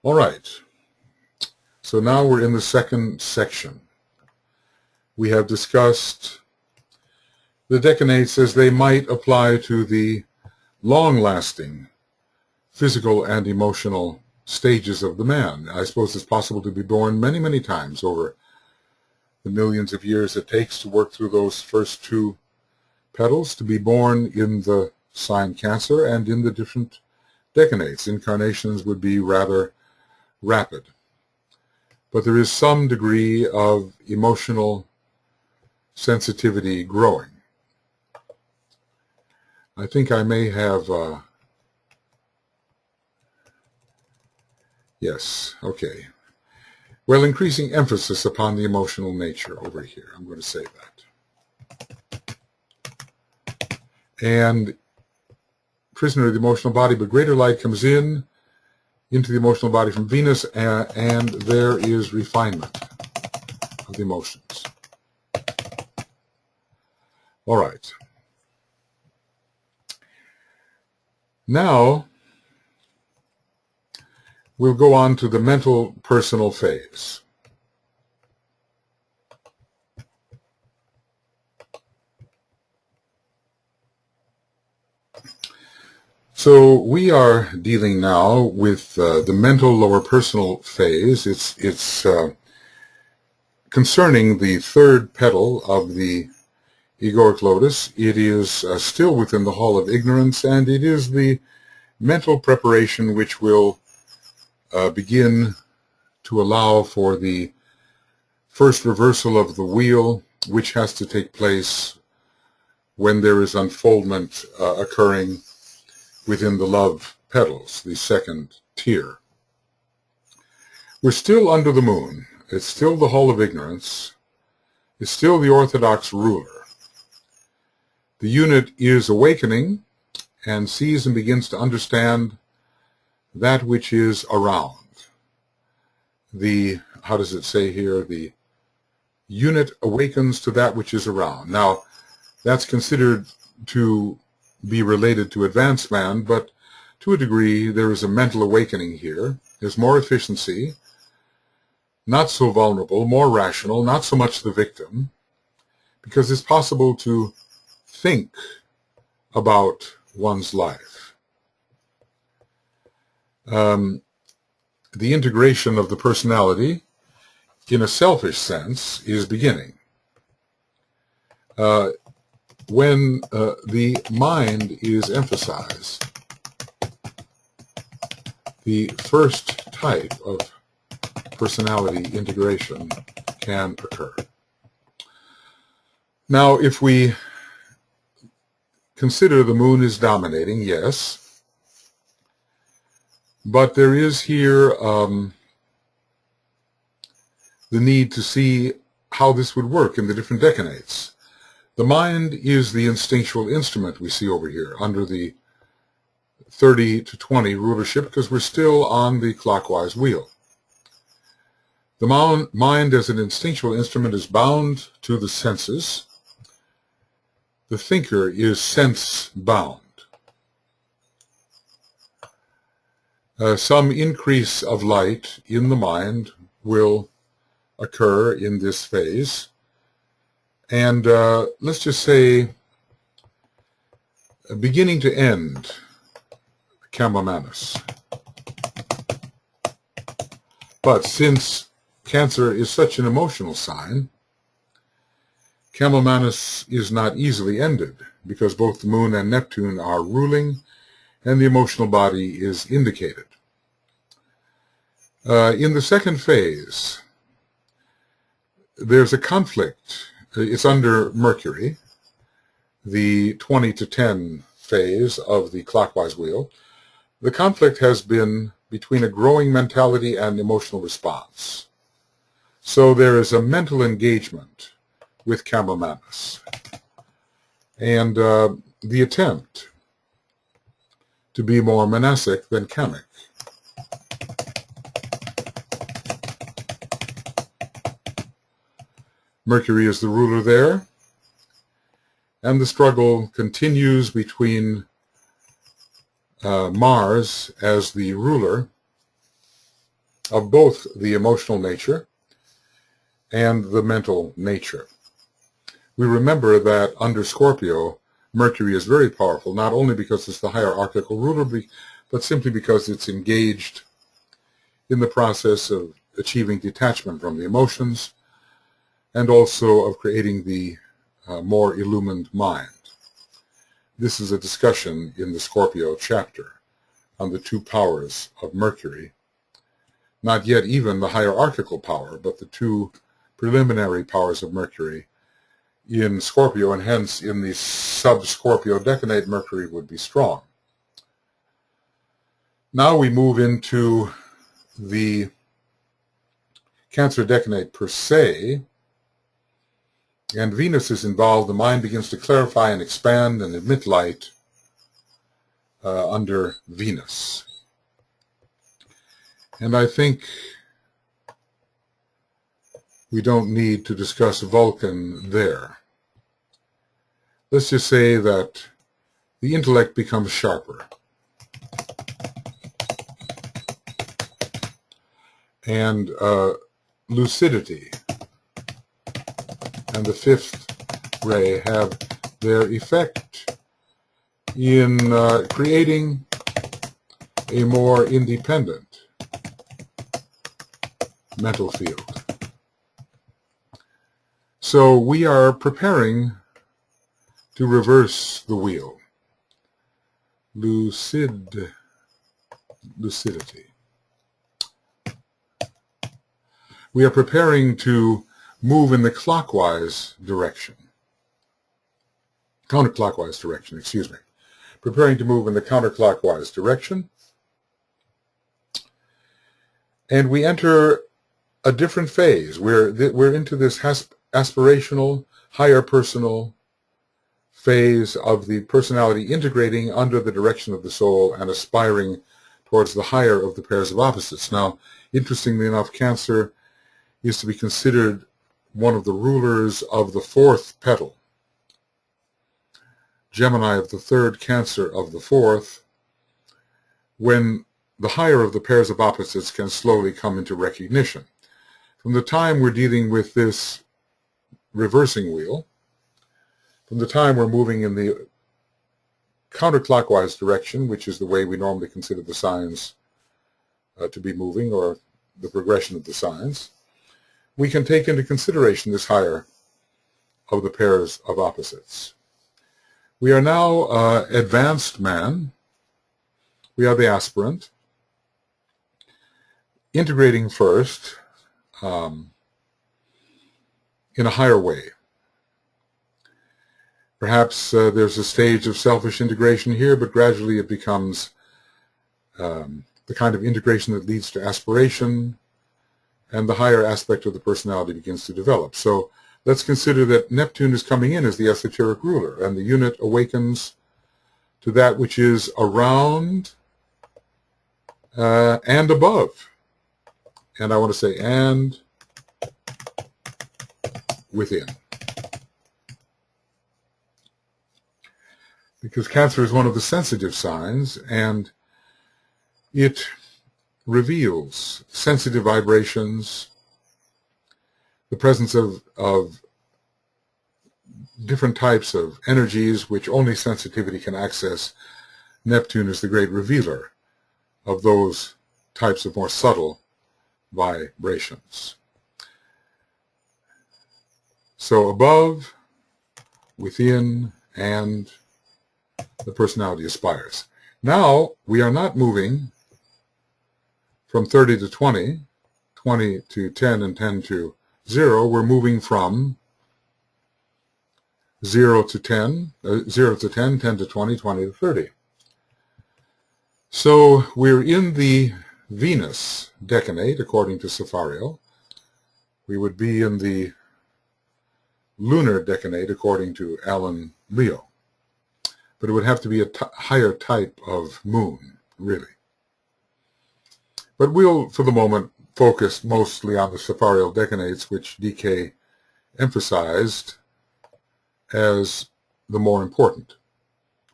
All right, so now we're in the second section. We have discussed the decanates as they might apply to the long-lasting physical and emotional stages of the man. I suppose it's possible to be born many, many times over the millions of years it takes to work through those first two petals, to be born in the sign Cancer and in the different decanates. Incarnations would be rather rapid. But there is some degree of emotional sensitivity growing. I think I may have, yes, okay. Well, increasing emphasis upon the emotional nature over here. I'm going to say that. And prisoner of the emotional body, but greater light comes into the emotional body from Venus, and there is refinement of the emotions. All right. Now, we'll go on to the mental personal phase. So we are dealing now with the mental lower personal phase. It's concerning the third petal of the egoic lotus. It is still within the hall of ignorance, and it is the mental preparation which will begin to allow for the first reversal of the wheel, which has to take place when there is unfoldment occurring within the love petals, the second tier. We're still under the moon. It's still the hall of ignorance. It's still the orthodox ruler. The unit is awakening and sees and begins to understand that which is around. How does it say here? The unit awakens to that which is around. Now, that's considered to be related to advanced man, but to a degree there is a mental awakening here. There's more efficiency, not so vulnerable, more rational, not so much the victim, because it's possible to think about one's life. The integration of the personality, in a selfish sense, is beginning. When the mind is emphasized, the first type of personality integration can occur. Now, if we consider the moon is dominating, yes, but there is here the need to see how this would work in the different decanates. The mind is the instinctual instrument we see over here under the 30 to 20 rulership, because we're still on the clockwise wheel. The mind as an instinctual instrument is bound to the senses. The thinker is sense-bound. Some increase of light in the mind will occur in this phase. And let's just say, beginning to end, Kama-Manus. But since Cancer is such an emotional sign, Kama-Manus is not easily ended, because both the moon and Neptune are ruling, and the emotional body is indicated. In the second phase, there's a conflict. It's under Mercury, the 20 to 10 phase of the clockwise wheel. The conflict has been between a growing mentality and emotional response. So there is a mental engagement with Kama-Manus. And the attempt to be more manasic than kamic. Mercury is the ruler there, and the struggle continues between Mars as the ruler of both the emotional nature and the mental nature. We remember that under Scorpio, Mercury is very powerful, not only because it's the hierarchical ruler, but simply because it's engaged in the process of achieving detachment from the emotions and also of creating the more illumined mind. This is a discussion in the Scorpio chapter on the two powers of Mercury, not yet even the hierarchical power, but the two preliminary powers of Mercury in Scorpio, and hence in the sub-Scorpio decanate, Mercury would be strong. Now we move into the Cancer decanate per se, and Venus is involved. The mind begins to clarify and expand and emit light under Venus. And I think we don't need to discuss Vulcan there. Let's just say that the intellect becomes sharper. And lucidity and the fifth ray have their effect in creating a more independent mental field. So we are preparing to reverse the wheel. Lucidity. We are preparing to move in the clockwise direction. Counterclockwise direction, excuse me. Preparing to move in the counterclockwise direction. And we enter a different phase. We're into this aspirational, higher personal phase of the personality integrating under the direction of the soul and aspiring towards the higher of the pairs of opposites. Now, interestingly enough, Cancer is to be considered one of the rulers of the fourth petal. Gemini of the third, Cancer of the fourth, when the higher of the pairs of opposites can slowly come into recognition. From the time we're dealing with this reversing wheel, from the time we're moving in the counterclockwise direction, which is the way we normally consider the signs to be moving, or the progression of the signs, we can take into consideration this higher of the pairs of opposites. We are now advanced man. We are the aspirant, integrating first in a higher way. Perhaps there's a stage of selfish integration here, but gradually it becomes the kind of integration that leads to aspiration, and the higher aspect of the personality begins to develop. So let's consider that Neptune is coming in as the esoteric ruler, and the unit awakens to that which is around and above. And I want to say, and within. Because Cancer is one of the sensitive signs, and it reveals sensitive vibrations, the presence of different types of energies which only sensitivity can access. Neptune is the great revealer of those types of more subtle vibrations. So above, within, and the personality aspires. Now we are not moving from 30 to 20, 20 to 10, and 10 to 0. We're moving from 0 to 10, 0 to 10, 10 to 20, 20 to 30. So we're in the Venus decanate, according to Safario. We would be in the lunar decanate, according to Alan Leo. But it would have to be a higher type of moon, really. But we'll, for the moment, focus mostly on the Safario decanates, which DK emphasized as the more important,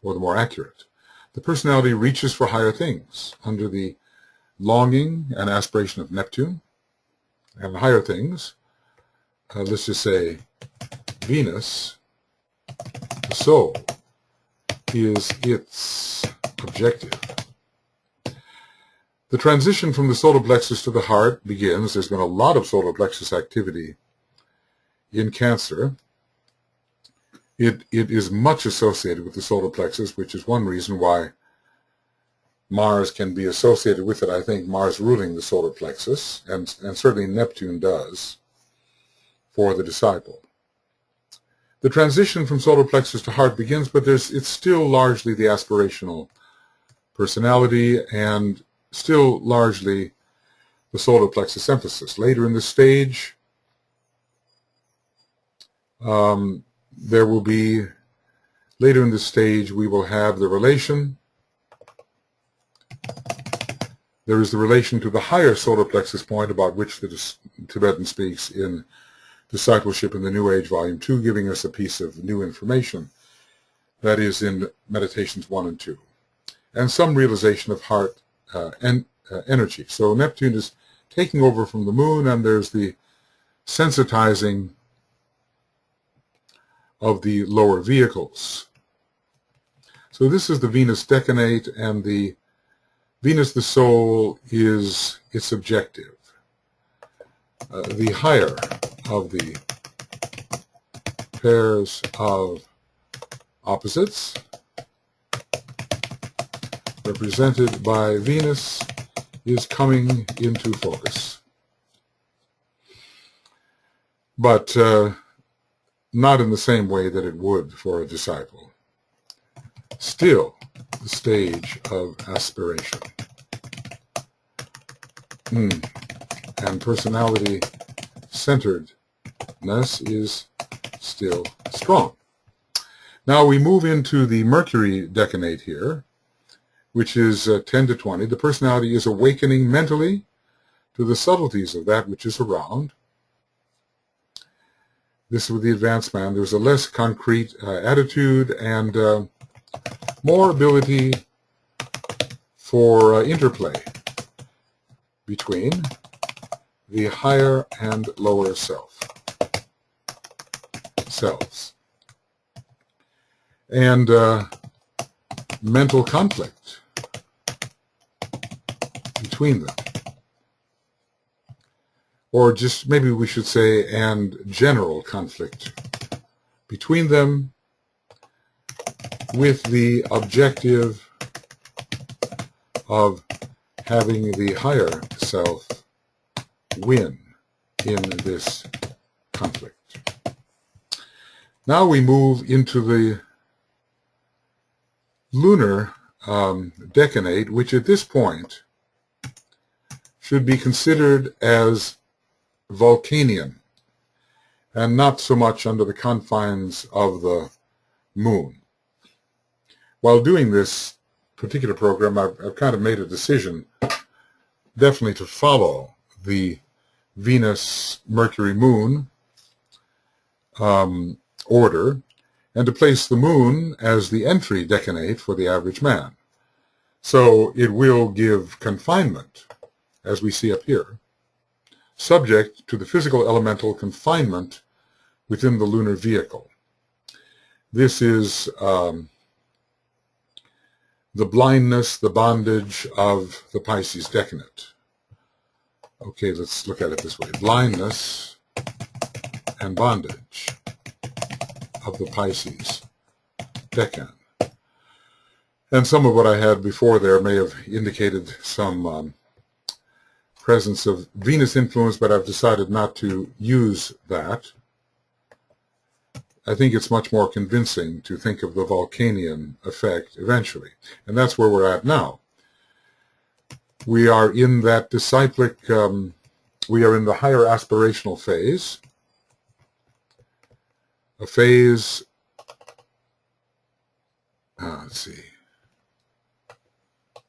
or the more accurate. The personality reaches for higher things under the longing and aspiration of Neptune, and higher things. Let's just say Venus, the soul, is its objective. The transition from the solar plexus to the heart begins. There's been a lot of solar plexus activity in Cancer. It is much associated with the solar plexus, which is one reason why Mars can be associated with it. I think Mars ruling the solar plexus, and certainly Neptune does for the disciple. The transition from solar plexus to heart begins, but it's still largely the aspirational personality and still largely the solar plexus emphasis. Later in the stage, we will have the relation. There is the relation to the higher solar plexus point, about which the Tibetan speaks in Discipleship in the New Age, Volume 2, giving us a piece of new information that is in Meditations 1 and 2, and some realization of heart energy. So Neptune is taking over from the moon, and there's the sensitizing of the lower vehicles. So this is the Venus decanate, and the Venus, the soul, is its objective. The higher of the pairs of opposites, represented by Venus, is coming into focus. But not in the same way that it would for a disciple. Still, the stage of aspiration. And personality centeredness is still strong. Now we move into the Mercury decanate here, which is 10 to 20. The personality is awakening mentally to the subtleties of that which is around. This is with the advanced man. There's a less concrete attitude and more ability for interplay between the higher and lower selves, and mental conflict between them, or just maybe we should say, and general conflict between them, with the objective of having the higher self win in this conflict. Now we move into the lunar decanate, which at this point should be considered as Vulcanian and not so much under the confines of the moon. While doing this particular program, I've kind of made a decision definitely to follow the Venus-Mercury-Moon order, and to place the moon as the entry decanate for the average man. So it will give confinement, as we see up here, subject to the physical elemental confinement within the lunar vehicle. This is the blindness, the bondage of the Pisces decanate. Okay, let's look at it this way. Blindness and bondage of the Pisces decan. And some of what I had before there may have indicated some presence of Venus influence, but I've decided not to use that. I think it's much more convincing to think of the Vulcanian effect eventually. And that's where we're at now. We are in that disciplic, we are in the higher aspirational phase. A phase, let's see,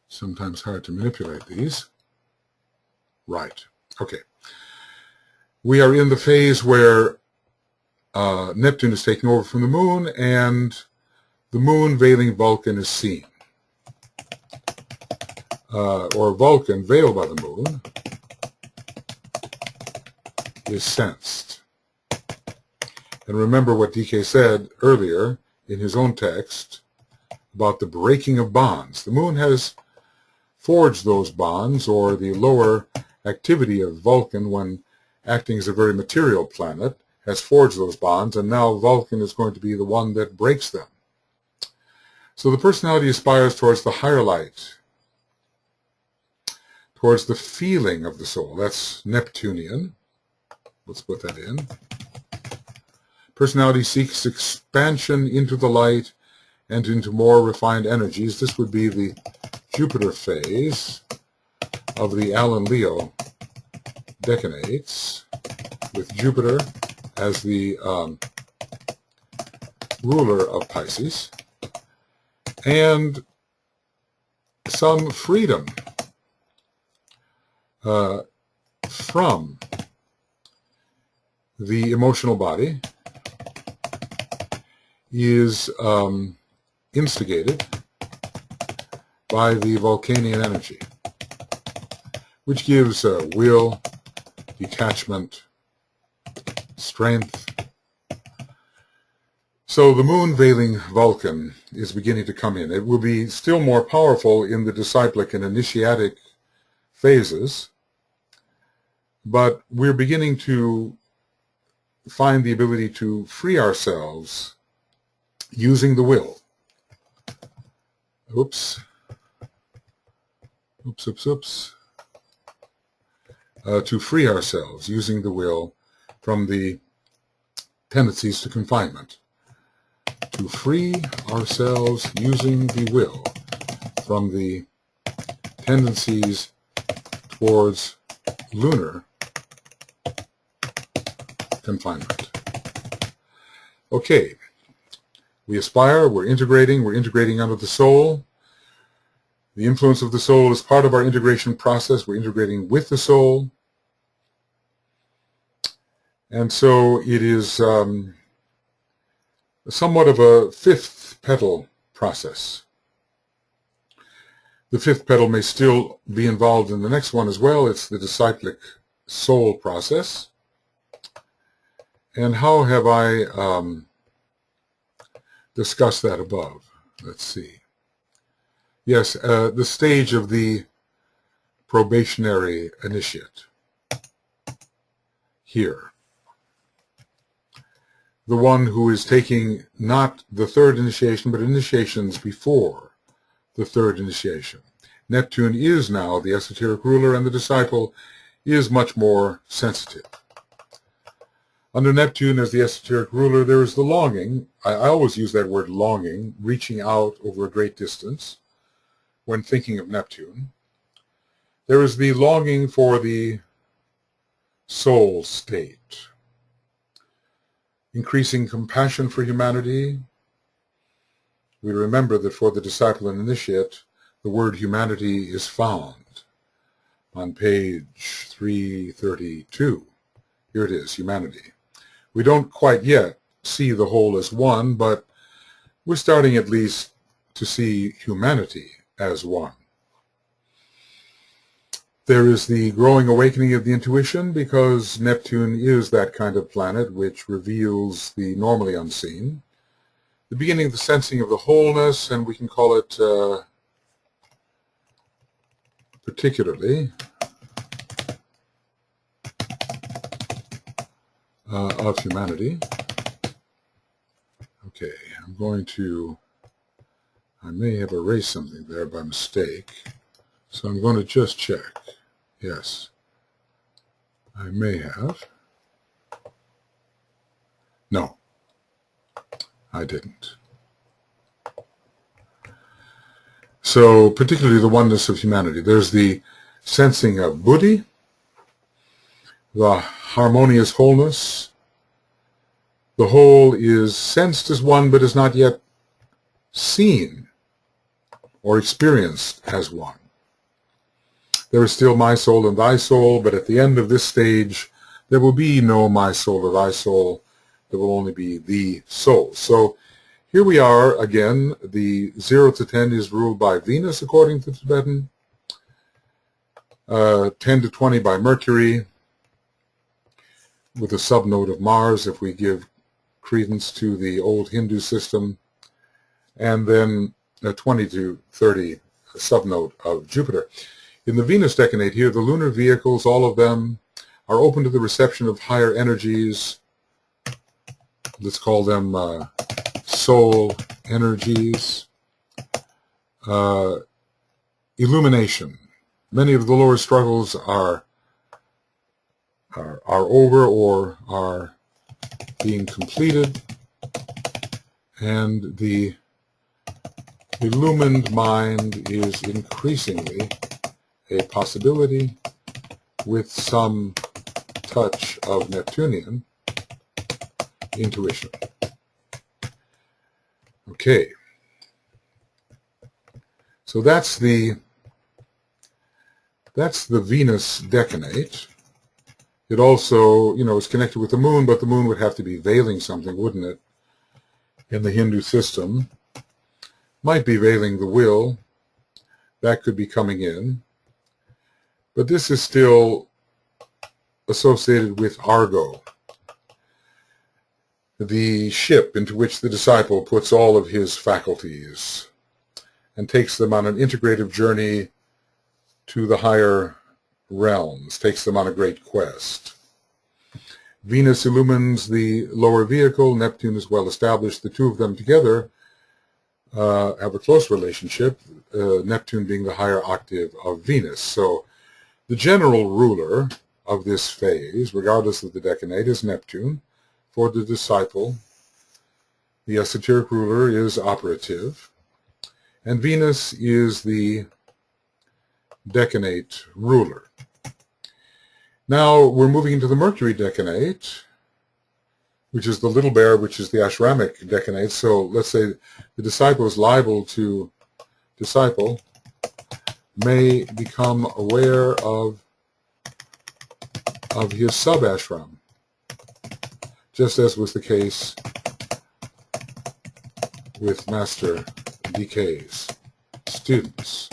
sometimes hard to manipulate these. Right, okay. We are in the phase where Neptune is taking over from the moon, and the moon veiling Vulcan is seen. or Vulcan, veiled by the moon, is sensed. And remember what DK said earlier in his own text about the breaking of bonds. The moon has forged those bonds, or the lower activity of Vulcan when acting as a very material planet has forged those bonds, and now Vulcan is going to be the one that breaks them. So the personality aspires towards the higher light, towards the feeling of the soul. That's Neptunian. Let's put that in. Personality seeks expansion into the light and into more refined energies. This would be the Jupiter phase of the Alan Leo decanates, with Jupiter as the ruler of Pisces, and some freedom from the emotional body is instigated by the Vulcanian energy, which gives will, detachment, strength. So the moon veiling Vulcan is beginning to come in. It will be still more powerful in the disciplic and initiatic phases, but we're beginning to find the ability to free ourselves using the will. Oops. To free ourselves using the will from the tendencies to confinement. To free ourselves using the will from the tendencies towards lunar confinement. Okay, we aspire, we're integrating under the soul. The influence of the soul is part of our integration process. We're integrating with the soul. And so it is somewhat of a fifth petal process. The fifth petal may still be involved in the next one as well. It's the disciplic soul process. And how have I discussed that above? Let's see. Yes, the stage of the probationary initiate. Here. The one who is taking not the third initiation, but initiations before the third initiation. Neptune is now the esoteric ruler, and the disciple is much more sensitive. Under Neptune as the esoteric ruler, there is the longing. I always use that word longing, reaching out over a great distance when thinking of Neptune. There is the longing for the soul state, increasing compassion for humanity. We remember that for the disciple and initiate, the word humanity is found on page 332. Here it is, humanity. We don't quite yet see the whole as one, but we're starting at least to see humanity as one. There is the growing awakening of the intuition, because Neptune is that kind of planet which reveals the normally unseen. The beginning of the sensing of the wholeness, and we can call it particularly of humanity. Okay, I may have erased something there by mistake, so I'm going to just check. Yes, I may have. No, I didn't. So, particularly the oneness of humanity. There's the sensing of buddhi, the harmonious wholeness. The whole is sensed as one, but is not yet seen or experienced as one. There is still my soul and thy soul, but at the end of this stage, there will be no my soul or thy soul. There will only be the soul. So here we are again. The 0 to 10 is ruled by Venus, according to Tibetan. 10 to 20 by Mercury, with a subnode of Mars if we give credence to the old Hindu system, and then 20 to 30 subnode of Jupiter. In the Venus decanate here, the lunar vehicles, all of them, are open to the reception of higher energies. Let's call them soul energies. Illumination. Many of the lower struggles are over or are being completed, and the illumined mind is increasingly a possibility with some touch of Neptunian intuition. Okay, so that's the Venus decanate. It also, is connected with the moon, but the moon would have to be veiling something, wouldn't it? In the Hindu system, might be veiling the will. That could be coming in. But this is still associated with Argo, the ship into which the disciple puts all of his faculties and takes them on an integrative journey to the higher realms, takes them on a great quest. Venus illumines the lower vehicle. Neptune is well established. The two of them together have a close relationship, Neptune being the higher octave of Venus. So the general ruler of this phase, regardless of the decanate, is Neptune. For the disciple, the esoteric ruler is operative, and Venus is the decanate ruler. Now we're moving into the Mercury decanate, which is the little bear, which is the ashramic decanate. So let's say the disciple is liable to disciple, may become aware of his sub-ashram, just as was the case with Master DK's students.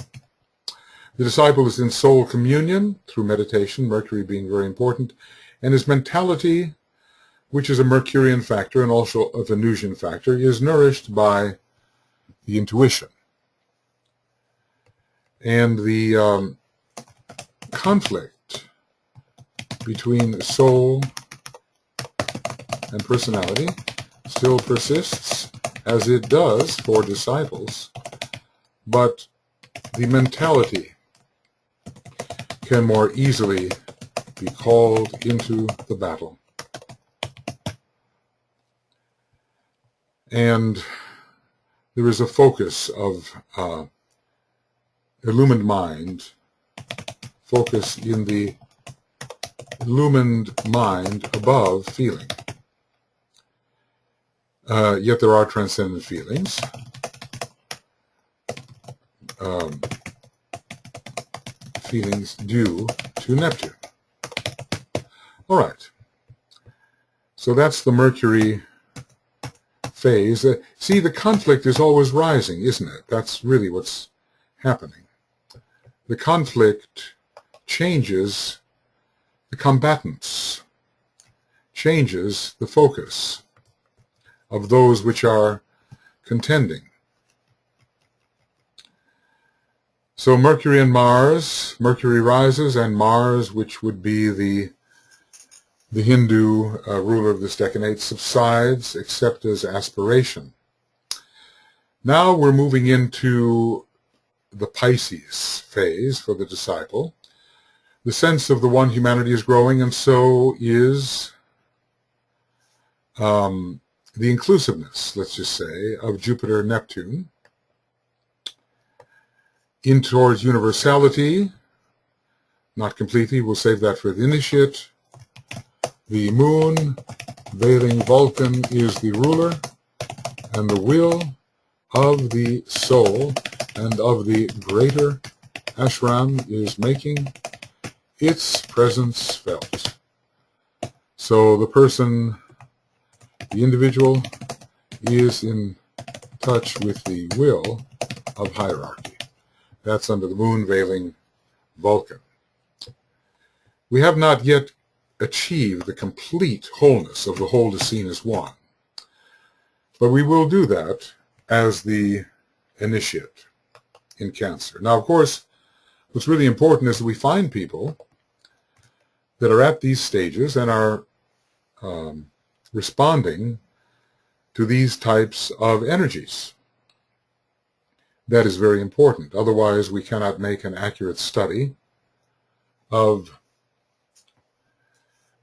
The disciple is in soul communion through meditation, Mercury being very important, and his mentality, which is a Mercurian factor and also a Venusian factor, is nourished by the intuition. And the conflict between soul and personality still persists, as it does for disciples, but the mentality can more easily be called into the battle. And there is a focus of illumined mind, focus in the illumined mind above feeling. Yet there are transcendent feelings. Feelings due to Neptune. All right. So that's the Mercury phase. See, the conflict is always rising, isn't it? That's really what's happening. The conflict changes the combatants, changes the focus of those which are contending. So Mercury and Mars, Mercury rises, and Mars, which would be the Hindu ruler of this decanate, subsides, except as aspiration. Now we're moving into the Pisces phase for the disciple. The sense of the one humanity is growing, and so is the inclusiveness, let's just say, of Jupiter and Neptune, in towards universality, not completely, we'll save that for the initiate. The moon, veiling Vulcan, is the ruler, and the will of the soul and of the greater ashram is making its presence felt. So the person, the individual, is in touch with the will of hierarchy. That's under the moon veiling Vulcan. We have not yet achieved the complete wholeness of the whole is seen as one. But we will do that as the initiate in Cancer. Now, of course, what's really important is that we find people that are at these stages and are responding to these types of energies. That is very important. Otherwise, we cannot make an accurate study of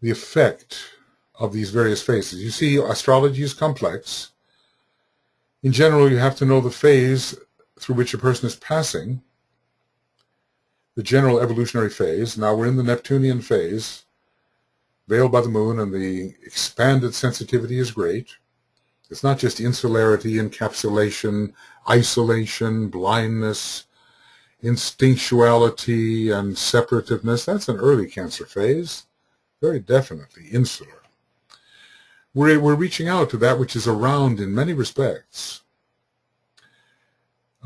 the effect of these various phases. You see, astrology is complex. In general, you have to know the phase through which a person is passing, the general evolutionary phase. Now we're in the Neptunian phase, veiled by the moon, and the expanded sensitivity is great. It's not just insularity, encapsulation, isolation, blindness, instinctuality, and separativeness. That's an early Cancer phase, very definitely insular. We're reaching out to that which is around in many respects,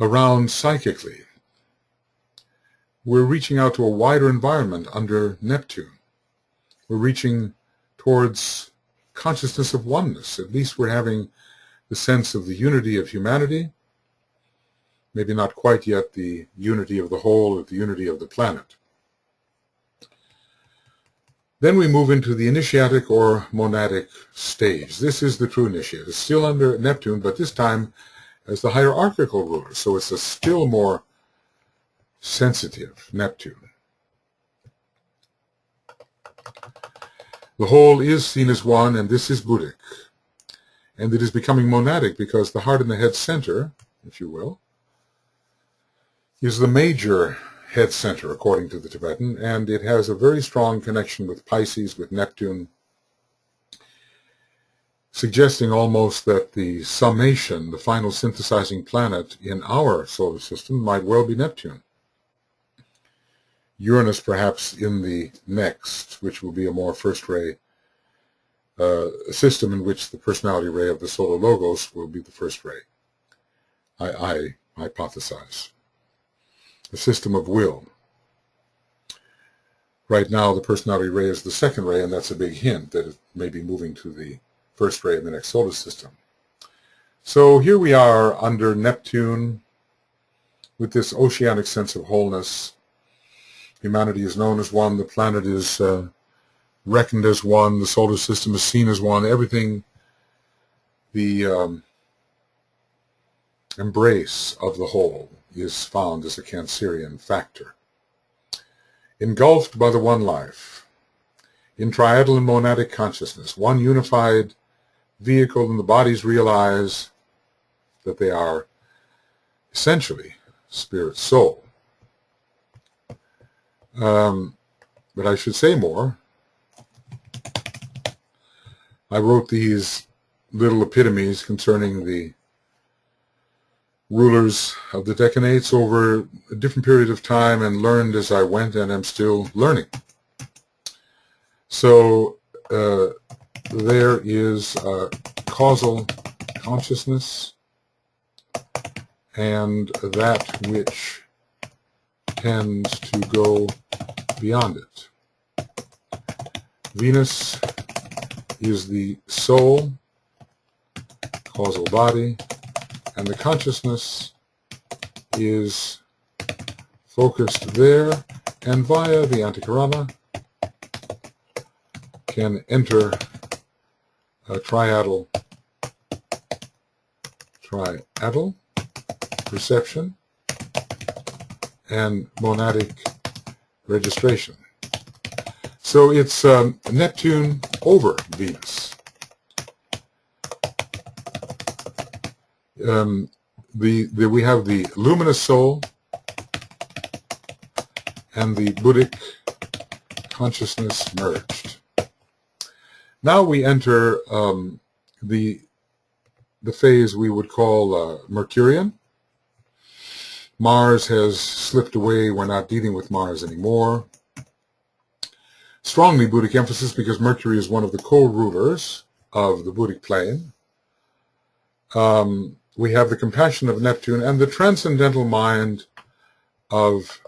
around psychically. We're reaching out to a wider environment under Neptune. We're reaching towards consciousness of oneness. At least we're having the sense of the unity of humanity, maybe not quite yet the unity of the whole, or the unity of the planet. Then we move into the initiatic or monadic stage. This is the true initiate. It's still under Neptune, but this time as the hierarchical ruler. So it's a still more sensitive Neptune. The whole is seen as one, and this is Buddhic. And it is becoming monadic because the heart and the head center, if you will, is the major head center, according to the Tibetan, and it has a very strong connection with Pisces, with Neptune, suggesting almost that the summation, the final synthesizing planet in our solar system might well be Neptune. Uranus perhaps in the next, which will be a more first-ray system in which the personality ray of the solar logos will be the first ray. I hypothesize. A system of will. Right now, the personality ray is the second ray, and that's a big hint that it may be moving to the first ray in the next solar system. So here we are under Neptune with this oceanic sense of wholeness. Humanity is known as one, the planet is reckoned as one, the solar system is seen as one, everything, the embrace of the whole is found as a Cancerian factor. Engulfed by the one life, in triadal and monadic consciousness, one unified vehicle, and the bodies realize that they are essentially spirit soul. But I should say more. I wrote these little epitomes concerning the rulers of the decanates over a different period of time and learned as I went, and am still learning. So there is causal consciousness and that which tends to go beyond it. Venus is the soul, causal body, and the consciousness is focused there, and via the Antakarana can enter a triadal perception and monadic registration. So it's Neptune over Venus. We have the luminous soul and the Buddhic consciousness merged. Now we enter the phase we would call Mercurian. Mars has slipped away. We're not dealing with Mars anymore. Strongly Buddhic emphasis because Mercury is one of the co-rulers of the Buddhic plane. We have the compassion of Neptune and the transcendental mind of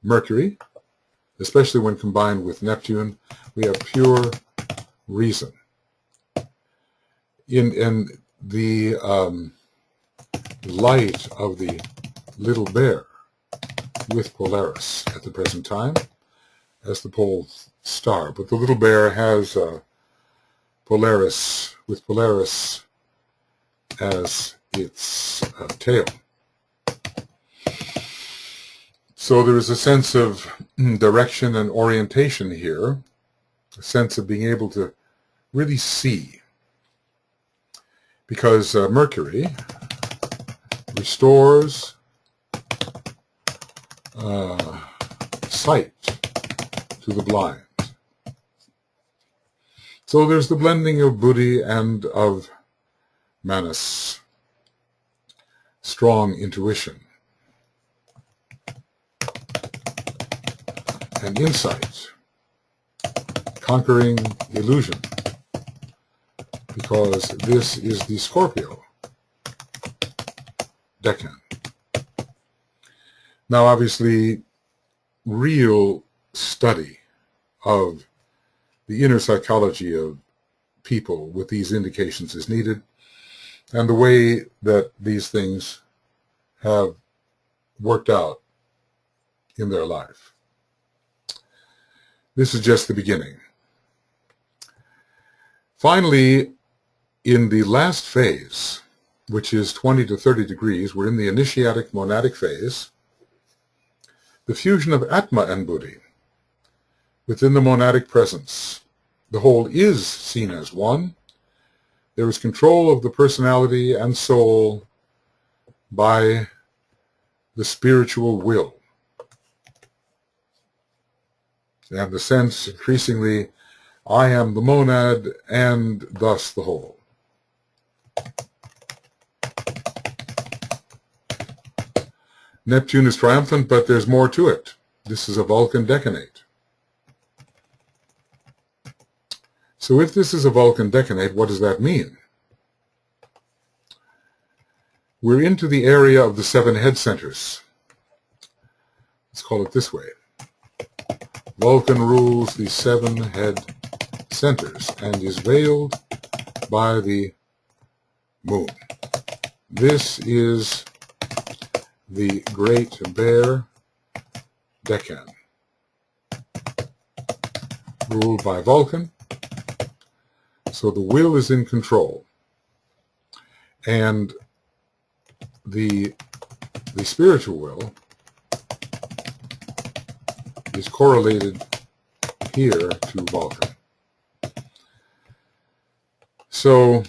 Mercury, especially when combined with Neptune, we have pure reason. In the light of the little bear with Polaris at the present time as the pole star, but the little bear has Polaris, with Polaris as its tail. So there is a sense of direction and orientation here, a sense of being able to really see, because Mercury restores sight to the blind. So there's the blending of Buddhi and of Manas, strong intuition and insight, conquering illusion, because this is the Scorpio decan. Now, obviously, real study of the inner psychology of people with these indications is needed, and the way that these things have worked out in their life. This is just the beginning. Finally, in the last phase, which is 20 to 30 degrees, we're in the initiatic monadic phase, the fusion of Atma and Buddhi within the monadic presence. The whole is seen as one. There is control of the personality and soul by the spiritual will. And the sense, increasingly, I am the monad and thus the whole. Neptune is triumphant, but there's more to it. This is a Vulcan decanate. So if this is a Vulcan decanate, what does that mean? We're into the area of the 7 head centers. Let's call it this way. Vulcan rules the 7 head centers and is veiled by the moon. This is the Great Bear Decan, ruled by Vulcan. So the will is in control, and the spiritual will is correlated here to Vulcan. So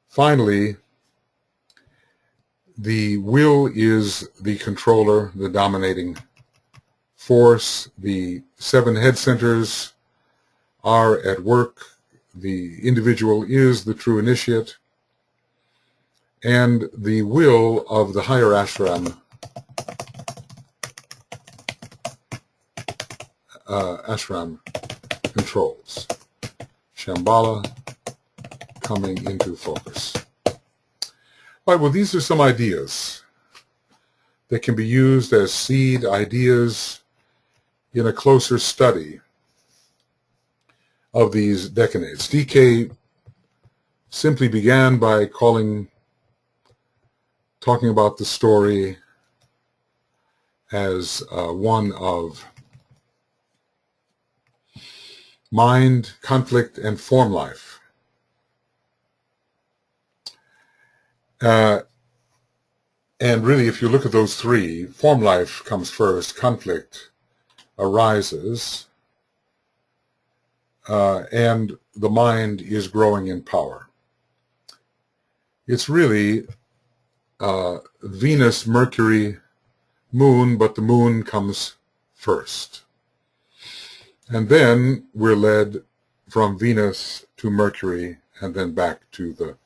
finally, the will is the controller, the dominating force. The 7 head centers are at work. The individual is the true initiate, and the will of the higher ashram controls. Shambhala coming into focus. All right, well, these are some ideas that can be used as seed ideas in a closer study of these decanates. DK simply began by talking about the story as one of mind, conflict, and form life. And really, if you look at those 3, form life comes first, conflict arises, and the mind is growing in power. It's really Venus, Mercury, Moon, but the Moon comes first. And then we're led from Venus to Mercury and then back to the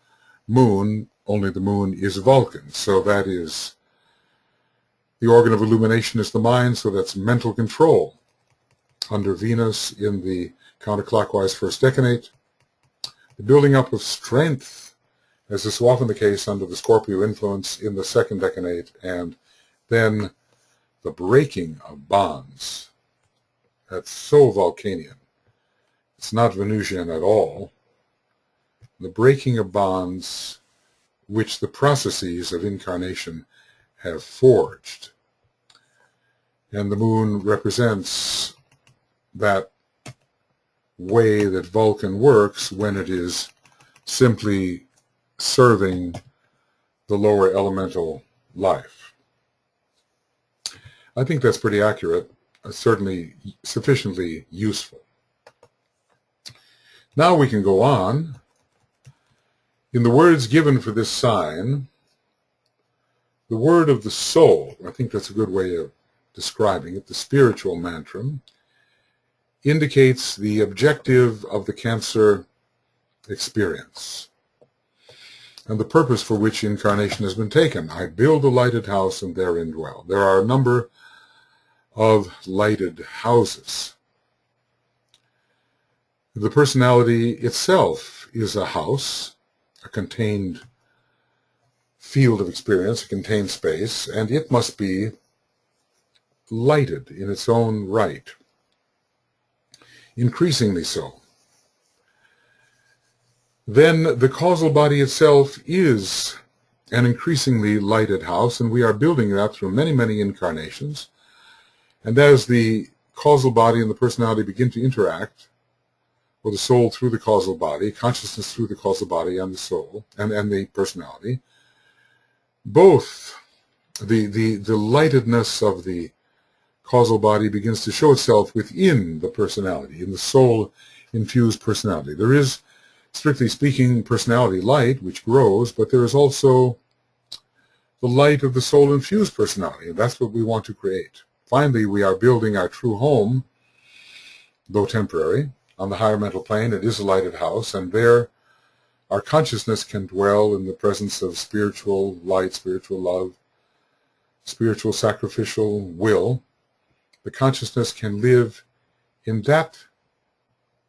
Moon, only the Moon is Vulcan. So that is, the organ of illumination is the mind, so that's mental control under Venus in the counterclockwise first decanate. The building up of strength, as is so often the case under the Scorpio influence, in the second decanate, and then the breaking of bonds That's so Vulcanian. It's not Venusian at all. The breaking of bonds which the processes of incarnation have forged. And the moon represents that way that Vulcan works when it is simply serving the lower elemental life. I think that's pretty accurate, certainly sufficiently useful. Now we can go on. In the words given for this sign, the word of the soul, I think that's a good way of describing it, the spiritual mantram, indicates the objective of the Cancer experience and the purpose for which incarnation has been taken. I build a lighted house and therein dwell. There are a number of lighted houses. The personality itself is a house, a contained field of experience, a contained space, and it must be lighted in its own right, increasingly so. Then the causal body itself is an increasingly lighted house, and we are building that through many, many incarnations. And as the causal body and the personality begin to interact, or the soul through the causal body, consciousness through the causal body and the soul, and the personality, both the lightedness of the causal body begins to show itself within the personality, in the soul-infused personality. There is, strictly speaking, personality light, which grows, but there is also the light of the soul-infused personality, and that's what we want to create. Finally, we are building our true home, though temporary, on the higher mental plane. It is a lighted house, and there our consciousness can dwell in the presence of spiritual light, spiritual love, spiritual sacrificial will. The consciousness can live in that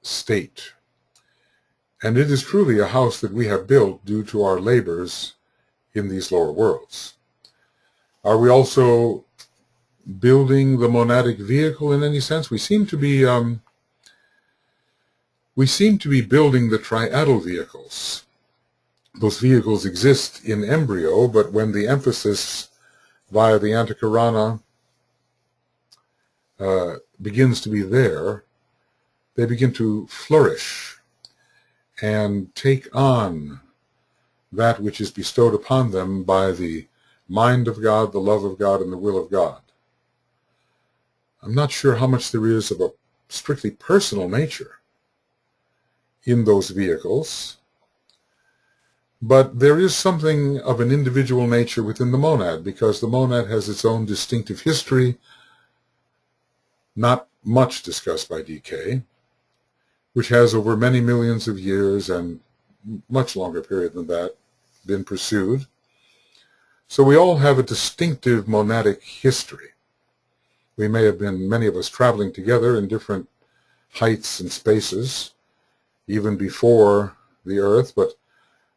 state. And it is truly a house that we have built due to our labors in these lower worlds. Are we also building the monadic vehicle in any sense? We seem to be building the triadal vehicles. Those vehicles exist in embryo, but when the emphasis via the antakarana begins to be there, they begin to flourish and take on that which is bestowed upon them by the mind of God, the love of God, and the will of God. I'm not sure how much there is of a strictly personal nature in those vehicles, but there is something of an individual nature within the monad, because the monad has its own distinctive history, not much discussed by DK, which has over many millions of years and much longer period than that been pursued. So we all have a distinctive monadic history. We may have been, many of us, traveling together in different heights and spaces, even before the Earth, but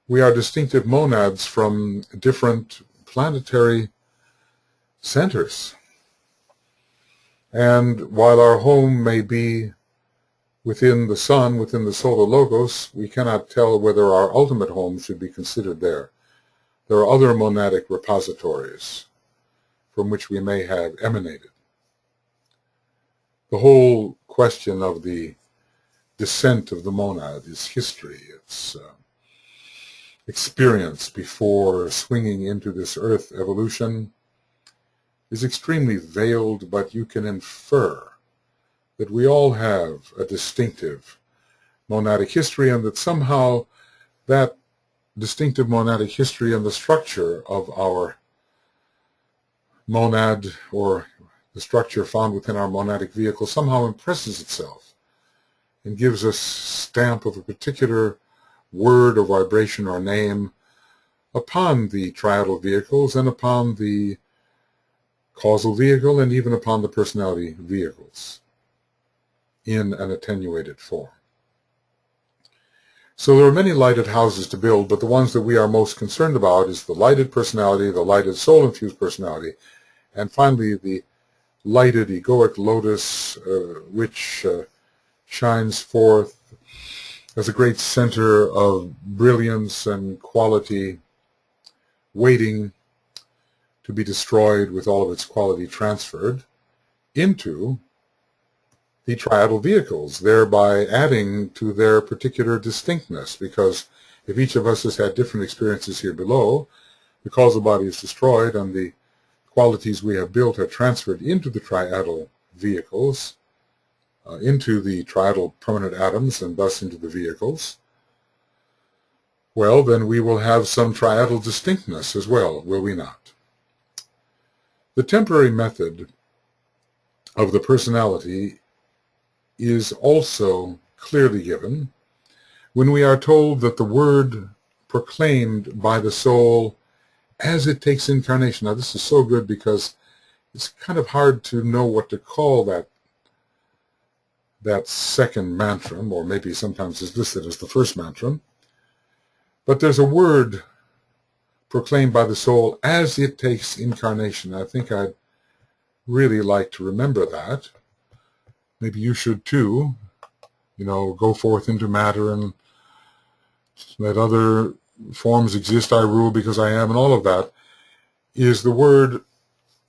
we are distinctive monads from different planetary centers. And while our home may be within the sun, within the solar logos, we cannot tell whether our ultimate home should be considered there. There are other monadic repositories from which we may have emanated. The whole question of the descent of the monad, its history, its experience before swinging into this earth evolution, is extremely veiled, but you can infer that we all have a distinctive monadic history, and that somehow that distinctive monadic history and the structure of our monad, or the structure found within our monadic vehicle, somehow impresses itself and gives us stamp of a particular word or vibration or name upon the triadal vehicles and upon the causal vehicle and even upon the personality vehicles in an attenuated form. So there are many lighted houses to build, but the ones that we are most concerned about is the lighted personality, the lighted soul-infused personality, and finally the lighted egoic lotus, which shines forth as a great center of brilliance and quality, waiting to be destroyed with all of its quality transferred into the triadal vehicles, thereby adding to their particular distinctness. Because if each of us has had different experiences here below, the causal body is destroyed and the qualities we have built are transferred into the triadal vehicles, into the triadal permanent atoms, and thus into the vehicles, well, then we will have some triadal distinctness as well, will we not? The temporary method of the personality is also clearly given when we are told that the word proclaimed by the soul as it takes incarnation. Now, this is so good because it's kind of hard to know what to call that second mantram, or maybe sometimes it's listed as the first mantram. But there's a word proclaimed by the soul as it takes incarnation. I think I'd really like to remember that. Maybe you should too. Go forth into matter and let other forms exist, I rule because I am, and all of that is the word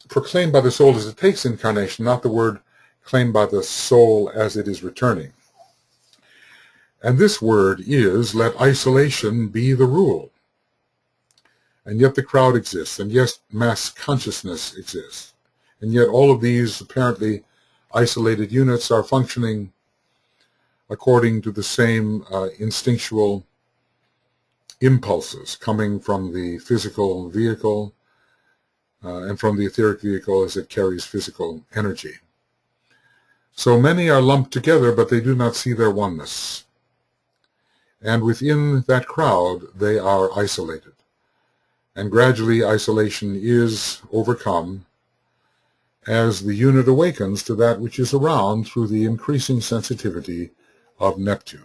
proclaimed by the soul as it takes incarnation, not the word claimed by the soul as it is returning. And this word is, let isolation be the rule. And yet the crowd exists, and yes, mass consciousness exists. And yet all of these apparently isolated units are functioning according to the same instinctual impulses coming from the physical vehicle and from the etheric vehicle as it carries physical energy. So many are lumped together, but they do not see their oneness. And within that crowd, they are isolated. And gradually isolation is overcome as the unit awakens to that which is around through the increasing sensitivity of Neptune.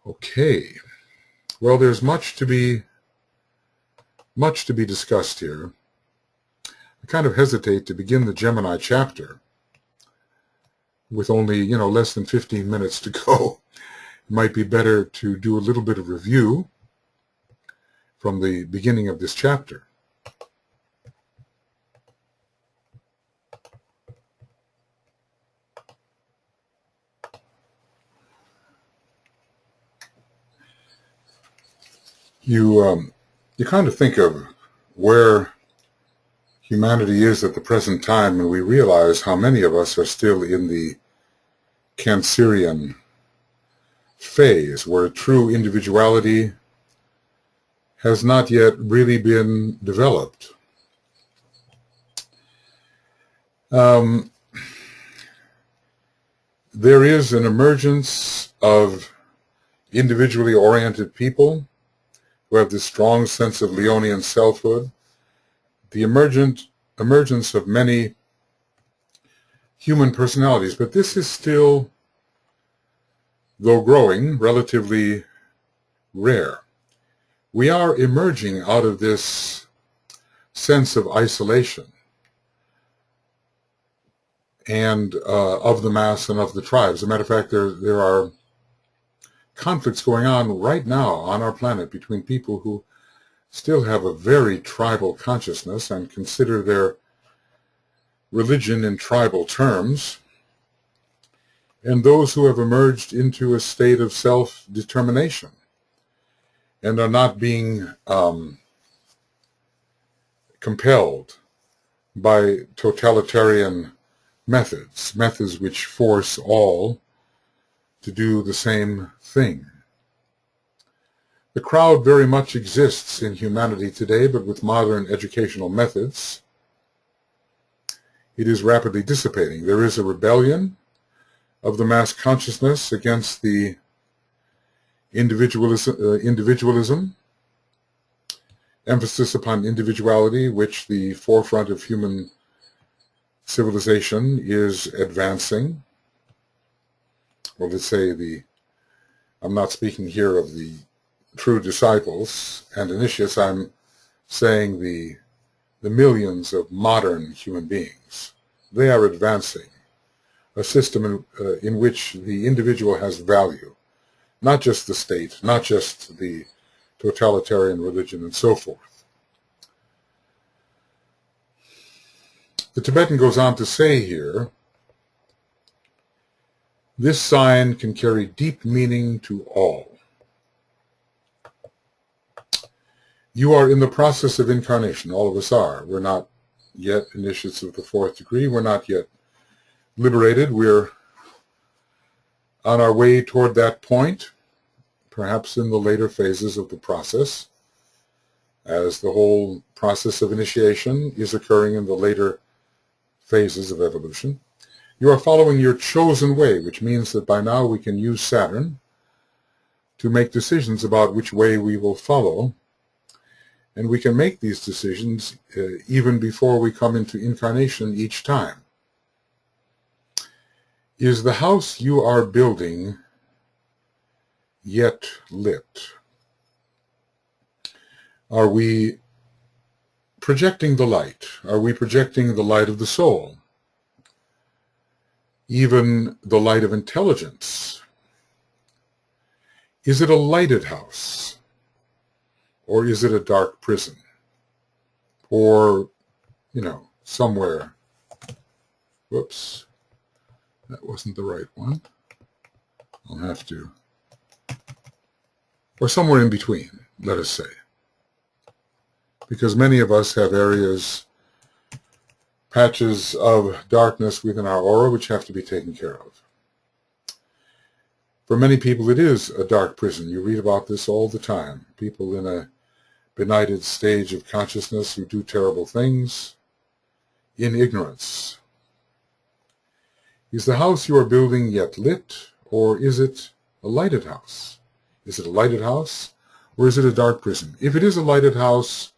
Okay. Well, there's much to be discussed here. I kind of hesitate to begin the Gemini chapter with only, less than 15 minutes to go. It might be better to do a little bit of review from the beginning of this chapter. You kind of think of where humanity is at the present time, and we realize how many of us are still in the Cancerian phase, where true individuality has not yet really been developed. There is an emergence of individually oriented people who have this strong sense of Leonian selfhood, the emergence of many human personalities, but this is still, though growing, relatively rare. We are emerging out of this sense of isolation and of the mass and of the tribes. As a matter of fact, there are conflicts going on right now on our planet between people who still have a very tribal consciousness and consider their religion in tribal terms, and those who have emerged into a state of self-determination and are not being compelled by totalitarian methods which force all to do the same thing. The crowd very much exists in humanity today, but with modern educational methods, it is rapidly dissipating. There is a rebellion of the mass consciousness against the individualism, emphasis upon individuality, which the forefront of human civilization is advancing. Well, let's say I'm not speaking here of the true disciples and initiates, I'm saying the the millions of modern human beings. They are advancing a system in which the individual has value, not just the state, not just the totalitarian religion, and so forth. The Tibetan goes on to say here, this sign can carry deep meaning to all. You are in the process of incarnation. All of us are. We're not yet initiates of the fourth degree. We're not yet liberated. We're on our way toward that point, perhaps in the later phases of the process, as the whole process of initiation is occurring in the later phases of evolution. You are following your chosen way, which means that by now we can use Saturn to make decisions about which way we will follow. And we can make these decisions even before we come into incarnation each time. Is the house you are building yet lit? Are we projecting the light? Are we projecting the light of the soul? Even the light of intelligence? Is it a lighted house? Or is it a dark prison? Or, somewhere. Whoops. That wasn't the right one. I'll have to. Or somewhere in between, let us say. Because many of us have areas, patches of darkness within our aura which have to be taken care of. For many people it is a dark prison. You read about this all the time. People in a benighted stage of consciousness who do terrible things in ignorance. Is the house you are building yet lit, or is it a lighted house? Is it a lighted house, or is it a dark prison? If it is a lighted house,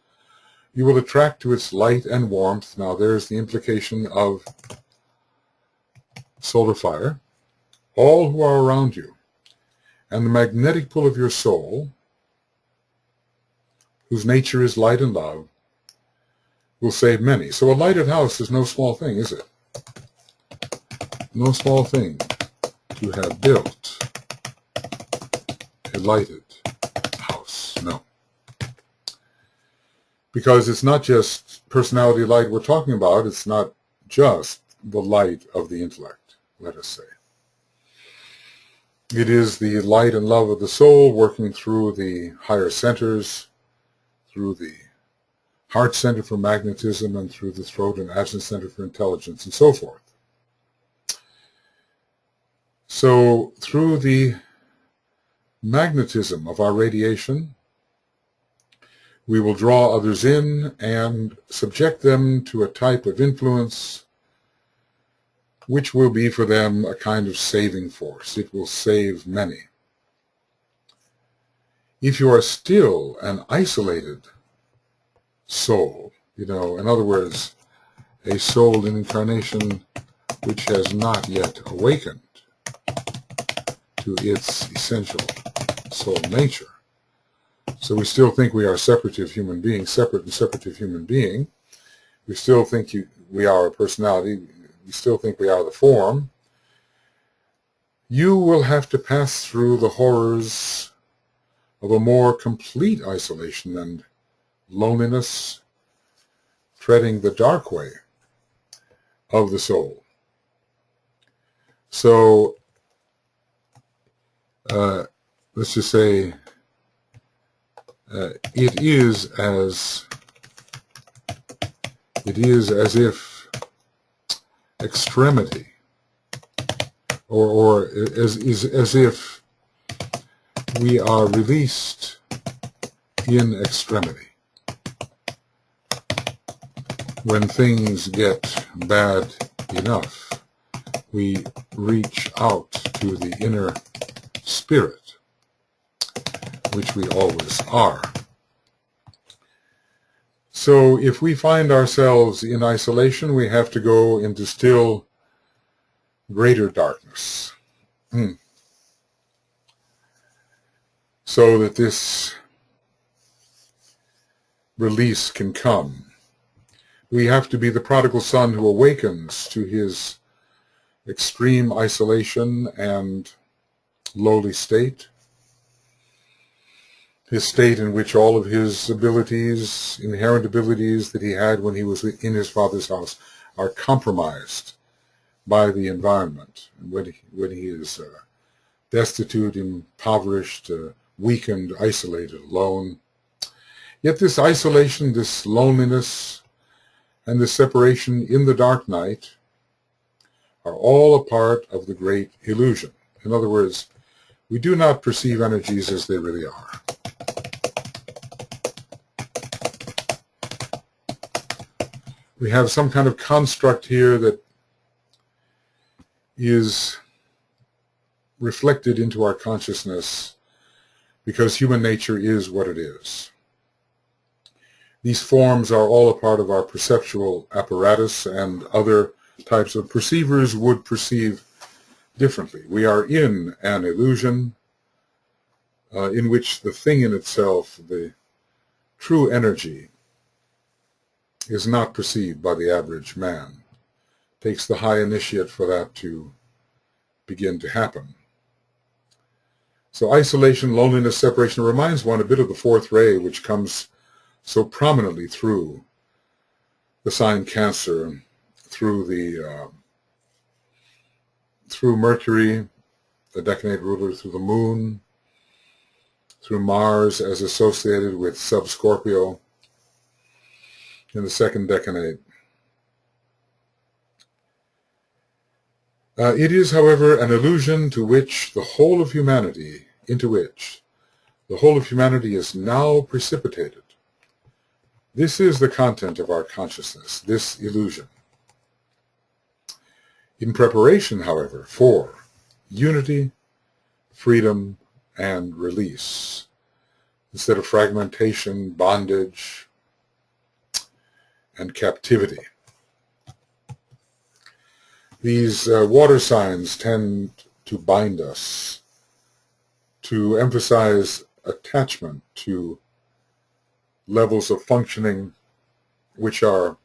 you will attract to its light and warmth. Now there's the implication of solar fire. All who are around you, and the magnetic pull of your soul, whose nature is light and love, will save many. So a lighted house is no small thing, is it? No small thing to have built a lighted house. No. Because it's not just personality light we're talking about. It's not just the light of the intellect, let us say. It is the light and love of the soul working through the higher centers, through the heart center for magnetism, and through the throat and absence center for intelligence, and so forth. So through the magnetism of our radiation, we will draw others in and subject them to a type of influence which will be for them a kind of saving force. It will save many. If you are still an isolated soul, in other words, a soul in incarnation which has not yet awakened to its essential soul nature. So we still think we are separative human beings, separate and separative human being. We still think we are a personality. We still think we are the form. You will have to pass through the horrors of a more complete isolation and loneliness, treading the dark way of the soul. So, let's just say, it is as if extremity, or as if we are released in extremity. When things get bad enough, we reach out to the inner spirit, which we always are. So if we find ourselves in isolation, we have to go into still greater darkness. So that this release can come. We have to be the prodigal son who awakens to his extreme isolation and lowly state, his state in which all of his abilities, inherent abilities that he had when he was in his father's house, are compromised by the environment. And when he is destitute, impoverished, weakened, isolated, alone. Yet this isolation, this loneliness, and this separation in the dark night are all a part of the great illusion. In other words, we do not perceive energies as they really are. We have some kind of construct here that is reflected into our consciousness because human nature is what it is. These forms are all a part of our perceptual apparatus, and other types of perceivers would perceive differently. We are in an illusion in which the thing in itself, the true energy, is not perceived by the average man. It takes the high initiate for that to begin to happen. So isolation, loneliness, separation reminds one a bit of the fourth ray, which comes so prominently through the sign Cancer, through Mercury, the decanate ruler, through the Moon, through Mars as associated with sub-Scorpio in the second decanate. It is, however, an illusion into which the whole of humanity is now precipitated. This is the content of our consciousness, this illusion. In preparation, however, for unity, freedom, and release, instead of fragmentation, bondage, and captivity. These water signs tend to bind us, to emphasize attachment to levels of functioning which are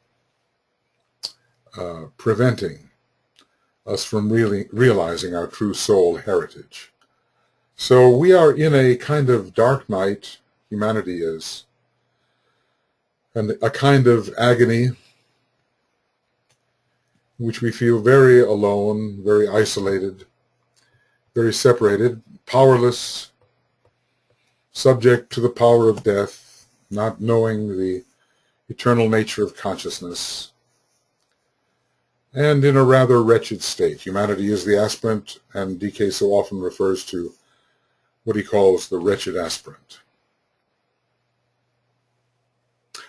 preventing us from really realizing our true soul heritage. So we are in a kind of dark night, humanity is, and a kind of agony which we feel very alone, very isolated, very separated, powerless, subject to the power of death, not knowing the eternal nature of consciousness, and in a rather wretched state. Humanity is the aspirant, and DK so often refers to what he calls the wretched aspirant.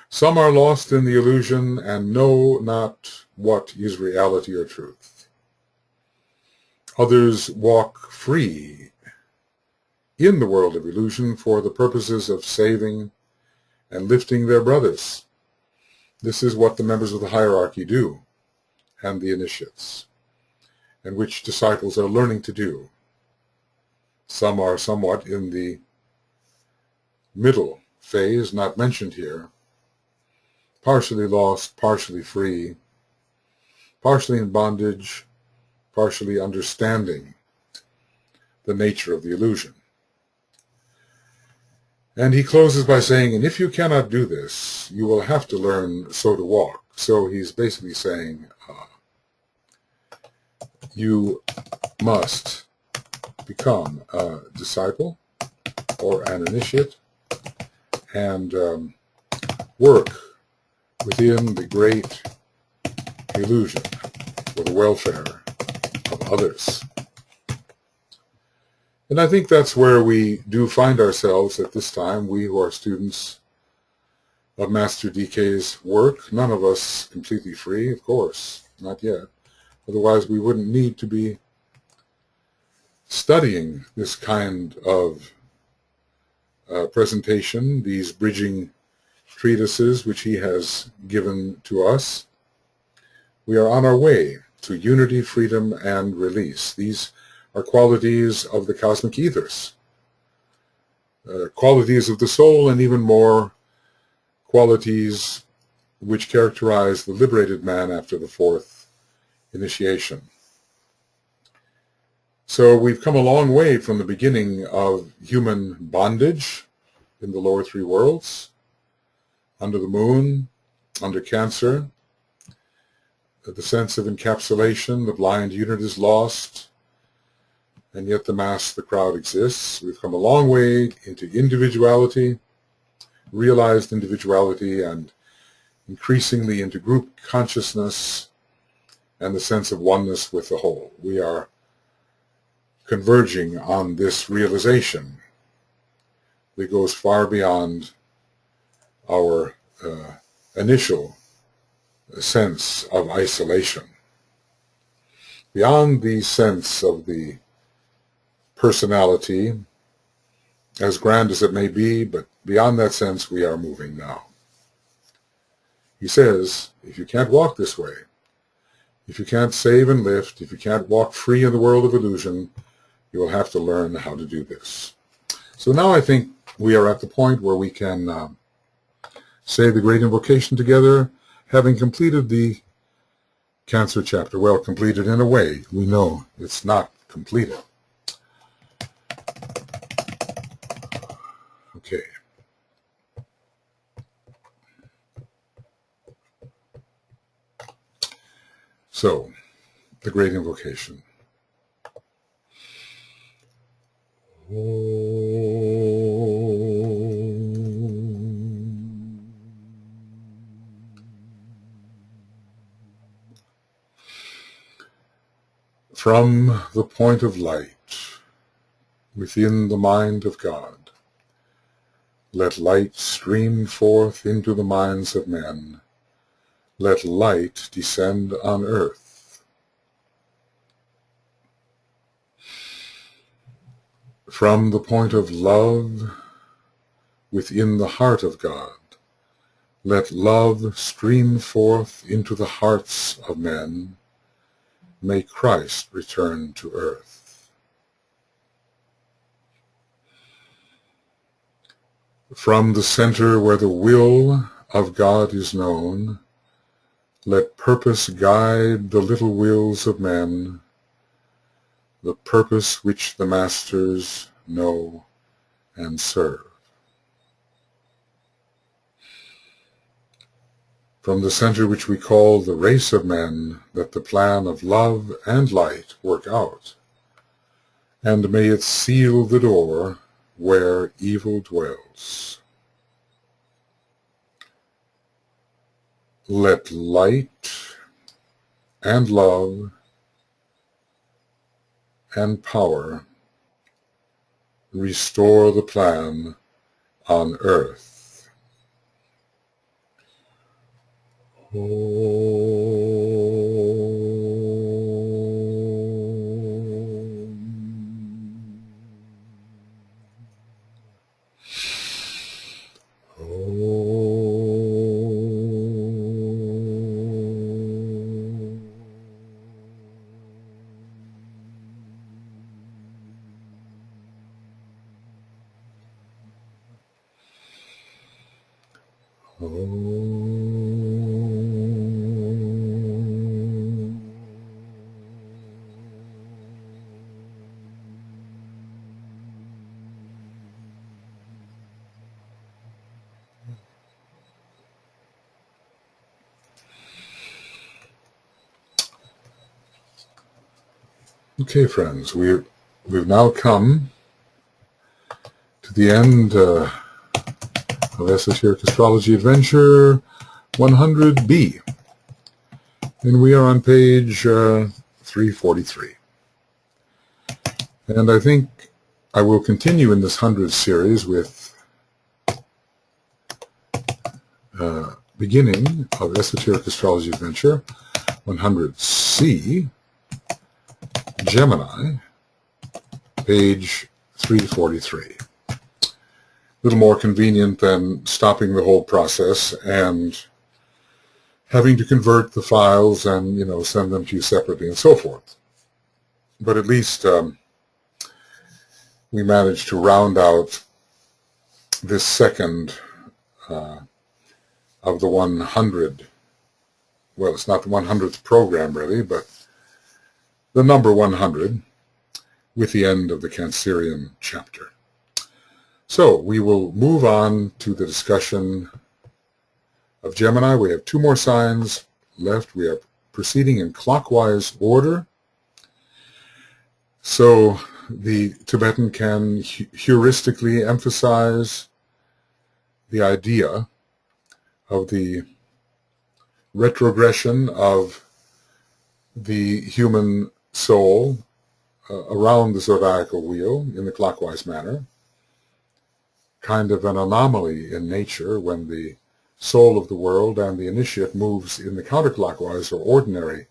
Some are lost in the illusion and know not what is reality or truth. Others walk free in the world of illusion for the purposes of saving and lifting their brothers. This is what the members of the hierarchy do, and the initiates, and which disciples are learning to do. Some are somewhat in the middle phase, not mentioned here, partially lost, partially free, partially in bondage, partially understanding the nature of the illusion. And he closes by saying, and if you cannot do this, you will have to learn so to walk. So he's basically saying, you must become a disciple or an initiate and work within the great illusion for the welfare of others. And I think that's where we do find ourselves at this time, we who are students of Master DK's work. None of us completely free, of course, not yet. Otherwise we wouldn't need to be studying this kind of presentation, these bridging treatises which he has given to us. We are on our way to unity, freedom, and release. These are qualities of the cosmic ethers, qualities of the soul, and even more qualities which characterize the liberated man after the fourth initiation. So we've come a long way from the beginning of human bondage in the lower three worlds, under the moon, under Cancer. The sense of encapsulation, the blind unit is lost, and yet the mass, the crowd exists. We've come a long way into individuality, realized individuality, and increasingly into group consciousness and the sense of oneness with the whole. We are converging on this realization that goes far beyond our initial sense of isolation. Beyond the sense of the personality, as grand as it may be, but beyond that sense we are moving now. He says, if you can't walk this way, if you can't save and lift, if you can't walk free in the world of illusion, you will have to learn how to do this. So now I think we are at the point where we can say the great invocation together, having completed the Cancer chapter. Well, completed in a way. We know it's not completed. Okay. So, the great invocation. From the point of light within the mind of God, let light stream forth into the minds of men. Let light descend on earth. From the point of love within the heart of God, let love stream forth into the hearts of men. May Christ return to earth. From the center where the will of God is known, let purpose guide the little wills of men, the purpose which the masters know and serve. From the center which we call the race of men, let the plan of love and light work out, and may it seal the door where evil dwells. Let light and love and power restore the plan on earth. Okay, friends, we've now come to the end of Esoteric Astrology Adventure 100B, and we are on page 343. And I think I will continue in this 100 series with beginning of Esoteric Astrology Adventure 100C, Gemini, page 343. A little more convenient than stopping the whole process and having to convert the files and, send them to you separately and so forth. But at least we managed to round out this second of the 100. Well, it's not the 100th program, really, but the number 100 with the end of the Cancerian chapter. So we will move on to the discussion of Gemini. We have 2 more signs left. We are proceeding in clockwise order. So the Tibetan can heuristically emphasize the idea of the retrogression of the human soul around the zodiacal wheel in the clockwise manner, kind of an anomaly in nature when the soul of the world and the initiate moves in the counterclockwise or ordinary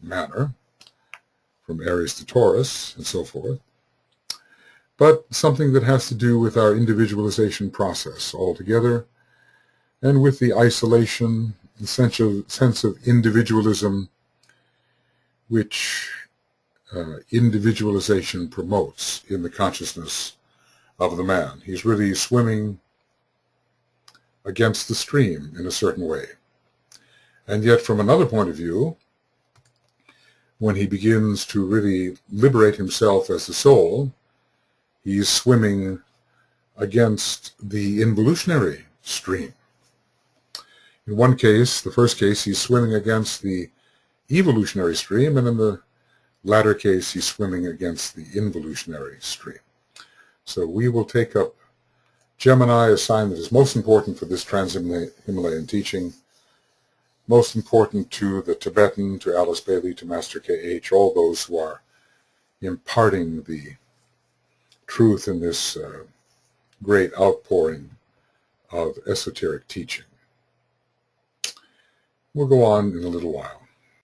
manner, from Aries to Taurus and so forth, but something that has to do with our individualization process altogether, and with the isolation, the sense of individualism which individualization promotes in the consciousness of the man. He's really swimming against the stream in a certain way. And yet, from another point of view, when he begins to really liberate himself as a soul, he's swimming against the involutionary stream. In one case, the first case, he's swimming against the evolutionary stream, and in the latter case, he's swimming against the involutionary stream. So we will take up Gemini, a sign that is most important for this Trans-Himalayan teaching, most important to the Tibetan, to Alice Bailey, to Master K.H., all those who are imparting the truth in this great outpouring of esoteric teaching. We'll go on in a little while.